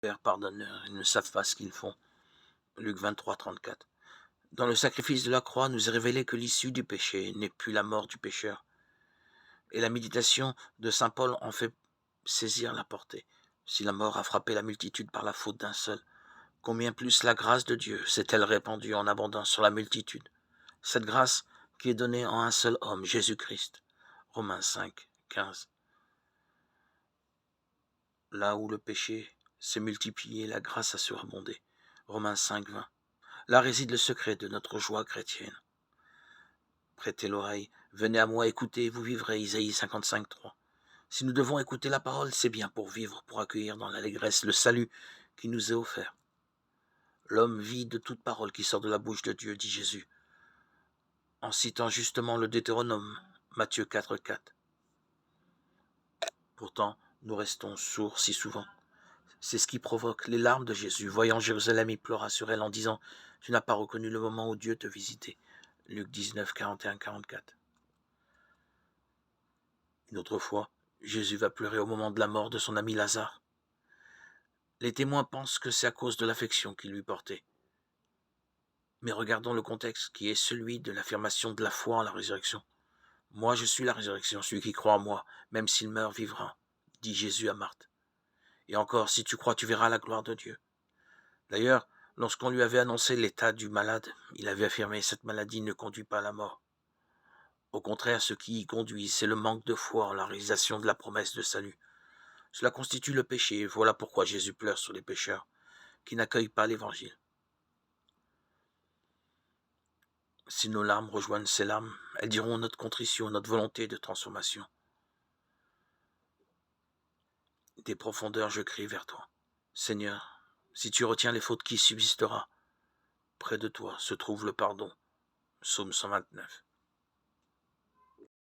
Père, pardonne-leur, ils ne savent pas ce qu'ils font. Luc 23, 34. Dans le sacrifice de la croix, nous est révélé que l'issue du péché n'est plus la mort du pécheur. Et la méditation de saint Paul en fait saisir la portée. Si la mort a frappé la multitude par la faute d'un seul, combien plus la grâce de Dieu s'est-elle répandue en abondance sur la multitude. Cette grâce qui est donnée en un seul homme, Jésus-Christ. Romains 5, 15. Là où le péché s'est multiplié, la grâce a surabondé. Romains 5, 20. Là réside le secret de notre joie chrétienne. Prêtez l'oreille, venez à moi, écoutez, vous vivrez. Isaïe 55, 3. Si nous devons écouter la parole, c'est bien pour vivre, pour accueillir dans l'allégresse le salut qui nous est offert. L'homme vit de toute parole qui sort de la bouche de Dieu, dit Jésus, en citant justement le Deutéronome, Matthieu 4, 4. Pourtant, nous restons sourds si souvent. C'est ce qui provoque les larmes de Jésus. Voyant Jérusalem, il pleura sur elle en disant « Tu n'as pas reconnu le moment où Dieu te visitait ». Luc 19, 41, 44. Une autre fois, Jésus va pleurer au moment de la mort de son ami Lazare. Les témoins pensent que c'est à cause de l'affection qu'il lui portait. Mais regardons le contexte qui est celui de l'affirmation de la foi en la résurrection. « Moi, je suis la résurrection, celui qui croit en moi, même s'il meurt, vivra », dit Jésus à Marthe. Et encore, si tu crois, tu verras la gloire de Dieu. D'ailleurs, lorsqu'on lui avait annoncé l'état du malade, il avait affirmé « Cette maladie ne conduit pas à la mort ». Au contraire, ce qui y conduit, c'est le manque de foi en la réalisation de la promesse de salut. Cela constitue le péché, et voilà pourquoi Jésus pleure sur les pécheurs qui n'accueillent pas l'Évangile. Si nos larmes rejoignent ces larmes, elles diront notre contrition, notre volonté de transformation. Des profondeurs, je crie vers toi. Seigneur, si tu retiens les fautes, qui subsistera? Près de toi se trouve le pardon. Psaume 129.